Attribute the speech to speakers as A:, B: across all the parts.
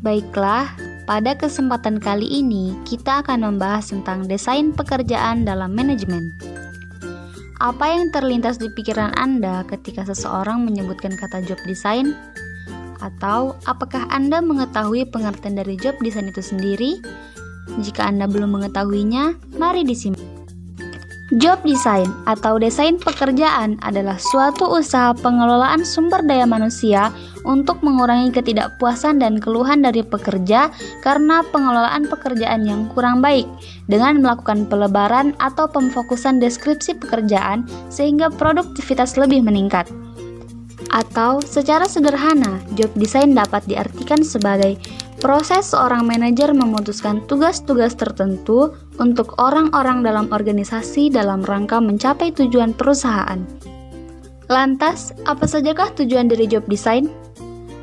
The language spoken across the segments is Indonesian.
A: Baiklah, pada kesempatan kali ini kita akan membahas tentang desain pekerjaan dalam manajemen. Apa yang terlintas di pikiran Anda ketika seseorang menyebutkan kata job design? Atau apakah Anda mengetahui pengertian dari job design itu sendiri? Jika Anda belum mengetahuinya, mari disimak. Job design atau desain pekerjaan adalah suatu usaha pengelolaan sumber daya manusia untuk mengurangi ketidakpuasan dan keluhan dari pekerja karena pengelolaan pekerjaan yang kurang baik dengan melakukan pelebaran atau pemfokusan deskripsi pekerjaan sehingga produktivitas lebih meningkat. Atau secara sederhana, job design dapat diartikan sebagai proses seorang manajer memutuskan tugas-tugas tertentu untuk orang-orang dalam organisasi dalam rangka mencapai tujuan perusahaan. Lantas, apa sajakah tujuan dari job design?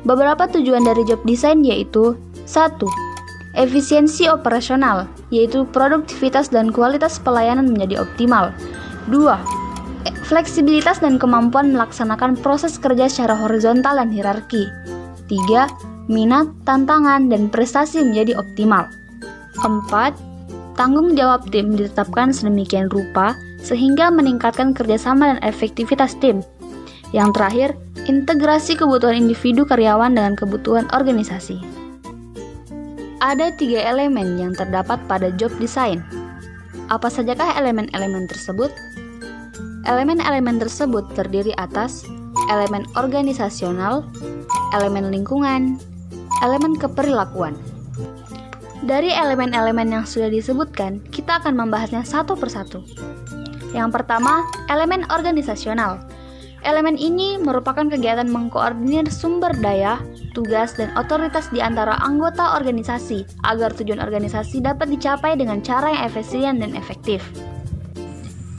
A: Beberapa tujuan dari job design yaitu 1. Efisiensi operasional, yaitu produktivitas dan kualitas pelayanan menjadi optimal. 2. Fleksibilitas dan kemampuan melaksanakan proses kerja secara horizontal dan hierarki. 3. Minat, tantangan, dan prestasi menjadi optimal. 4. Tanggung jawab tim ditetapkan sedemikian rupa sehingga meningkatkan kerjasama dan efektivitas tim. Yang terakhir, integrasi kebutuhan individu karyawan dengan kebutuhan organisasi. Ada 3 elemen yang terdapat pada job design. Apa sajakah elemen-elemen tersebut? Elemen-elemen tersebut terdiri atas elemen organisasional, elemen lingkungan, elemen keperilakuan. Dari elemen-elemen yang sudah disebutkan, kita akan membahasnya satu persatu. Yang pertama, elemen organisasional. Elemen ini merupakan kegiatan mengkoordinir sumber daya, tugas, dan otoritas di antara anggota organisasi agar tujuan organisasi dapat dicapai dengan cara yang efisien dan efektif.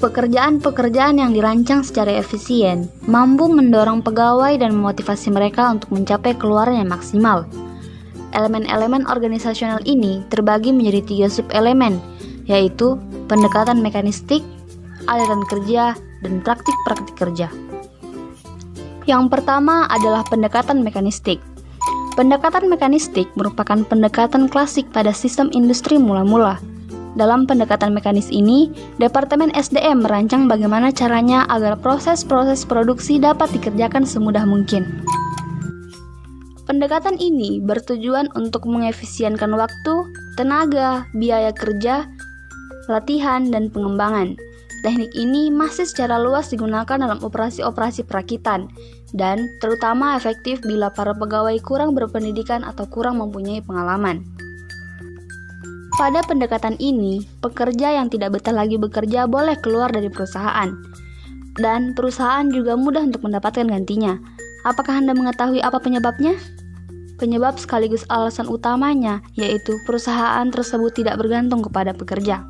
A: Pekerjaan-pekerjaan yang dirancang secara efisien mampu mendorong pegawai dan memotivasi mereka untuk mencapai keluaran yang maksimal. Elemen-elemen organisasional ini terbagi menjadi 3 sub-elemen, yaitu pendekatan mekanistik, aliran kerja, dan praktik-praktik kerja. Yang pertama adalah pendekatan mekanistik. Pendekatan mekanistik merupakan pendekatan klasik pada sistem industri mula-mula. Dalam pendekatan mekanis ini, Departemen SDM merancang bagaimana caranya agar proses-proses produksi dapat dikerjakan semudah mungkin. Pendekatan ini bertujuan untuk mengefisienkan waktu, tenaga, biaya kerja, latihan, dan pengembangan. Teknik ini masih secara luas digunakan dalam operasi-operasi perakitan, dan terutama efektif bila para pegawai kurang berpendidikan atau kurang mempunyai pengalaman. Pada pendekatan ini, pekerja yang tidak betah lagi bekerja boleh keluar dari perusahaan, dan perusahaan juga mudah untuk mendapatkan gantinya. Apakah Anda mengetahui apa penyebabnya? Penyebab sekaligus alasan utamanya yaitu perusahaan tersebut tidak bergantung kepada pekerja.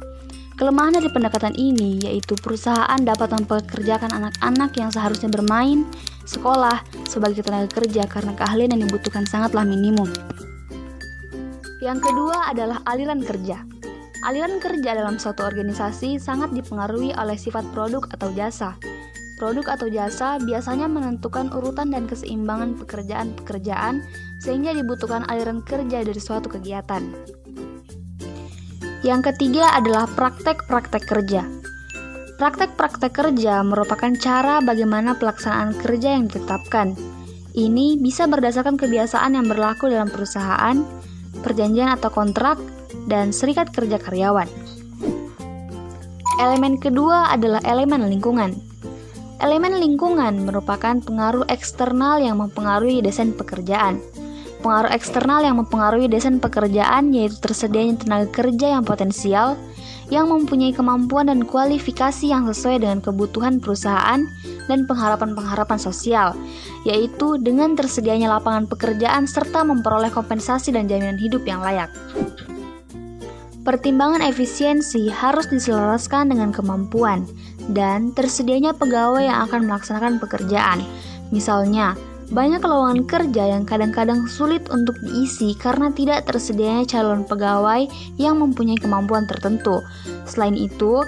A: Kelemahan dari pendekatan ini yaitu perusahaan dapat mempekerjakan anak-anak yang seharusnya bermain, sekolah, sebagai tenaga kerja karena keahlian yang dibutuhkan sangatlah minimum. Yang kedua adalah aliran kerja. Aliran kerja dalam suatu organisasi sangat dipengaruhi oleh sifat produk atau jasa. Produk atau jasa biasanya menentukan urutan dan keseimbangan pekerjaan-pekerjaan sehingga dibutuhkan aliran kerja dari suatu kegiatan. Yang ketiga adalah praktek-praktek kerja. Praktek-praktek kerja merupakan cara bagaimana pelaksanaan kerja yang ditetapkan. Ini bisa berdasarkan kebiasaan yang berlaku dalam perusahaan, perjanjian atau kontrak, dan serikat kerja karyawan. Elemen kedua adalah elemen lingkungan. Elemen lingkungan merupakan pengaruh eksternal yang mempengaruhi desain pekerjaan. Pengaruh eksternal yang mempengaruhi desain pekerjaan yaitu tersedianya tenaga kerja yang potensial, yang mempunyai kemampuan dan kualifikasi yang sesuai dengan kebutuhan perusahaan dan pengharapan-pengharapan sosial, yaitu dengan tersedianya lapangan pekerjaan serta memperoleh kompensasi dan jaminan hidup yang layak. Pertimbangan efisiensi harus diselaraskan dengan kemampuan dan tersedianya pegawai yang akan melaksanakan pekerjaan. Misalnya, banyak lowongan kerja yang kadang-kadang sulit untuk diisi karena tidak tersedianya calon pegawai yang mempunyai kemampuan tertentu. Selain itu,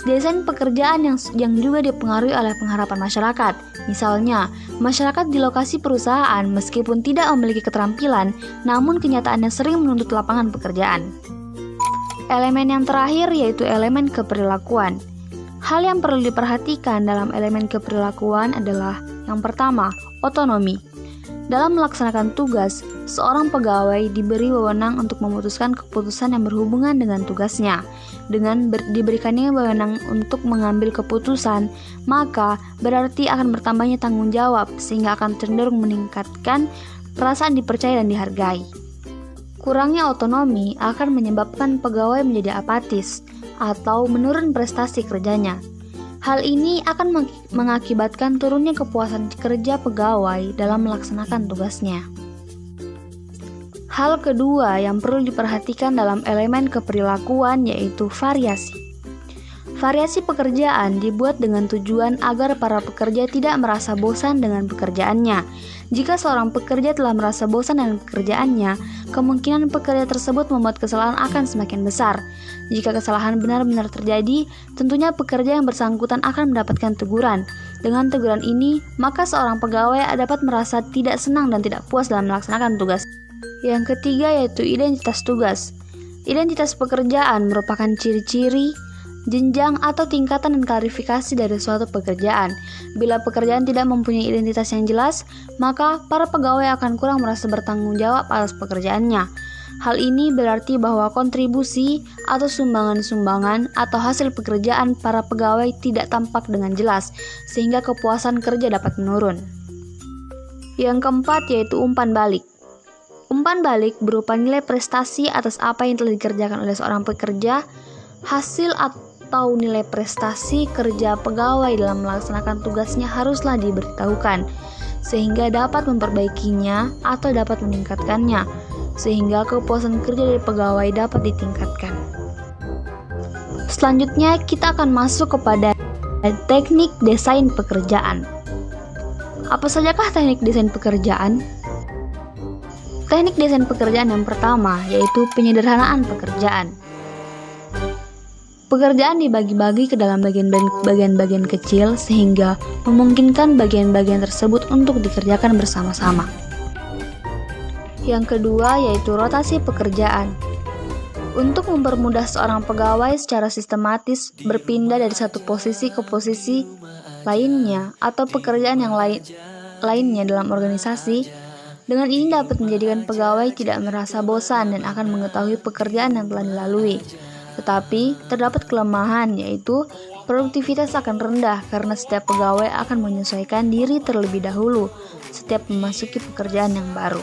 A: desain pekerjaan yang juga dipengaruhi oleh pengharapan masyarakat. Misalnya, masyarakat di lokasi perusahaan meskipun tidak memiliki keterampilan, namun kenyataannya sering menuntut lapangan pekerjaan. Elemen yang terakhir yaitu elemen keperilakuan. Hal yang perlu diperhatikan dalam elemen keperilakuan adalah yang pertama, otonomi. Dalam melaksanakan tugas, seorang pegawai diberi wewenang untuk memutuskan keputusan yang berhubungan dengan tugasnya. Dengan diberikannya wewenang untuk mengambil keputusan, maka berarti akan bertambahnya tanggung jawab sehingga akan cenderung meningkatkan perasaan dipercaya dan dihargai. Kurangnya otonomi akan menyebabkan pegawai menjadi apatis atau menurun prestasi kerjanya. Hal ini akan mengakibatkan turunnya kepuasan kerja pegawai dalam melaksanakan tugasnya. Hal kedua yang perlu diperhatikan dalam elemen keperilakuan yaitu variasi. Variasi pekerjaan dibuat dengan tujuan agar para pekerja tidak merasa bosan dengan pekerjaannya. Jika seorang pekerja telah merasa bosan dengan pekerjaannya, kemungkinan pekerja tersebut membuat kesalahan akan semakin besar. Jika kesalahan benar-benar terjadi, tentunya pekerja yang bersangkutan akan mendapatkan teguran. Dengan teguran ini, maka seorang pegawai dapat merasa tidak senang dan tidak puas dalam melaksanakan tugas. Yang ketiga yaitu identitas tugas. Identitas pekerjaan merupakan ciri-ciri, jenjang atau tingkatan dan klarifikasi dari suatu pekerjaan. Bila pekerjaan tidak mempunyai identitas yang jelas, maka para pegawai akan kurang merasa bertanggung jawab atas pekerjaannya. Hal ini berarti bahwa kontribusi atau sumbangan-sumbangan atau hasil pekerjaan para pegawai tidak tampak dengan jelas, sehingga kepuasan kerja dapat menurun. Yang keempat yaitu umpan balik. Umpan balik berupa nilai prestasi atas apa yang telah dikerjakan oleh seorang pekerja, hasil atau nilai prestasi kerja pegawai dalam melaksanakan tugasnya haruslah diberitahukan, sehingga dapat memperbaikinya atau dapat meningkatkannya, sehingga kepuasan kerja dari pegawai dapat ditingkatkan. Selanjutnya kita akan masuk kepada teknik desain pekerjaan. Apa sajakah teknik desain pekerjaan? Teknik desain pekerjaan yang pertama yaitu penyederhanaan pekerjaan. Pekerjaan dibagi-bagi ke dalam bagian-bagian kecil sehingga memungkinkan bagian-bagian tersebut untuk dikerjakan bersama-sama. Yang kedua yaitu rotasi pekerjaan. Untuk mempermudah seorang pegawai secara sistematis berpindah dari satu posisi ke posisi lainnya atau pekerjaan yang lainnya dalam organisasi, dengan ini dapat menjadikan pegawai tidak merasa bosan dan akan mengetahui pekerjaan yang telah dilalui. Tetapi, terdapat kelemahan yaitu produktivitas akan rendah karena setiap pegawai akan menyesuaikan diri terlebih dahulu setiap memasuki pekerjaan yang baru.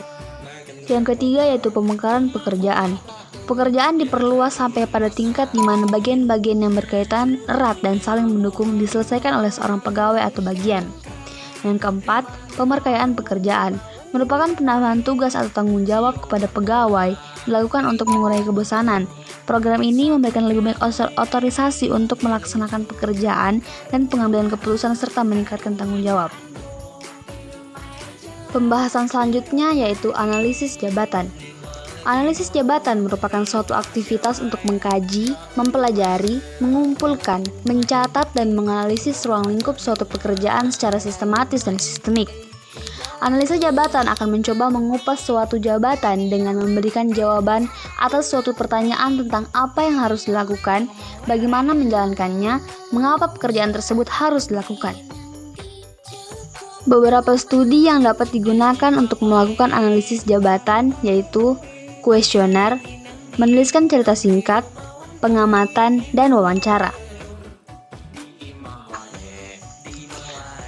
A: Yang ketiga yaitu pemekaran pekerjaan. Pekerjaan diperluas sampai pada tingkat di mana bagian-bagian yang berkaitan erat dan saling mendukung diselesaikan oleh seorang pegawai atau bagian. Yang keempat, pemerkayaan pekerjaan merupakan penambahan tugas atau tanggung jawab kepada pegawai dilakukan untuk mengurangi kebosanan. Program ini memberikan lebih banyak otorisasi untuk melaksanakan pekerjaan dan pengambilan keputusan serta meningkatkan tanggung jawab. Pembahasan selanjutnya yaitu analisis jabatan. Analisis jabatan merupakan suatu aktivitas untuk mengkaji, mempelajari, mengumpulkan, mencatat, dan menganalisis ruang lingkup suatu pekerjaan secara sistematis dan sistemik. Analisa jabatan akan mencoba mengupas suatu jabatan dengan memberikan jawaban atas suatu pertanyaan tentang apa yang harus dilakukan, bagaimana menjalankannya, mengapa pekerjaan tersebut harus dilakukan. Beberapa studi yang dapat digunakan untuk melakukan analisis jabatan yaitu kuesioner, menuliskan cerita singkat, pengamatan, dan wawancara.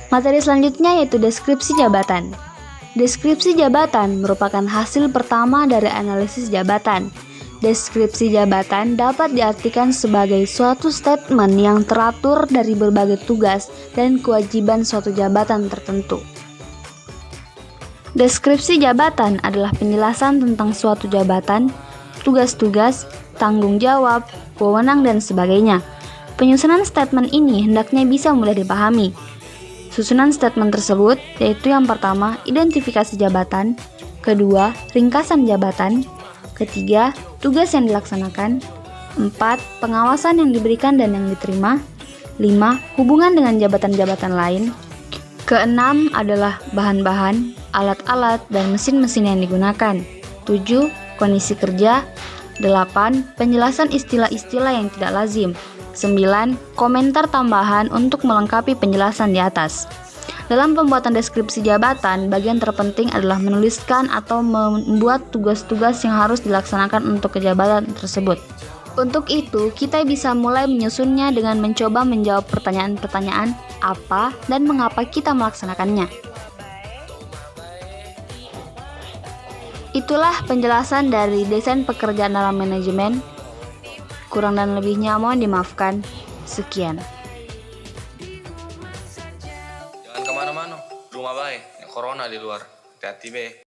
A: Materi selanjutnya yaitu deskripsi jabatan. Deskripsi jabatan merupakan hasil pertama dari analisis jabatan. Deskripsi jabatan dapat diartikan sebagai suatu statement yang teratur dari berbagai tugas dan kewajiban suatu jabatan tertentu. Deskripsi jabatan adalah penjelasan tentang suatu jabatan, tugas-tugas, tanggung jawab, wewenang, dan sebagainya. Penyusunan statement ini hendaknya bisa mudah dipahami. Susunan statement tersebut yaitu yang pertama, identifikasi jabatan, kedua, ringkasan jabatan, ketiga, tugas yang dilaksanakan, 4, pengawasan yang diberikan dan yang diterima, 5, hubungan dengan jabatan-jabatan lain, Keenam adalah bahan-bahan, alat-alat, dan mesin-mesin yang digunakan. 7. Kondisi kerja. 8. Penjelasan istilah-istilah yang tidak lazim. 9. Komentar tambahan untuk melengkapi penjelasan di atas. Dalam pembuatan deskripsi jabatan, bagian terpenting adalah menuliskan atau membuat tugas-tugas yang harus dilaksanakan untuk jabatan tersebut. Untuk itu, kita bisa mulai menyusunnya dengan mencoba menjawab pertanyaan-pertanyaan apa dan mengapa kita melaksanakannya. Itulah penjelasan dari desain pekerjaan dalam manajemen. Kurang dan lebihnya mohon dimaafkan. Sekian.
B: Jangan kemana-mana, rumah baik, corona di luar, hati-hati be.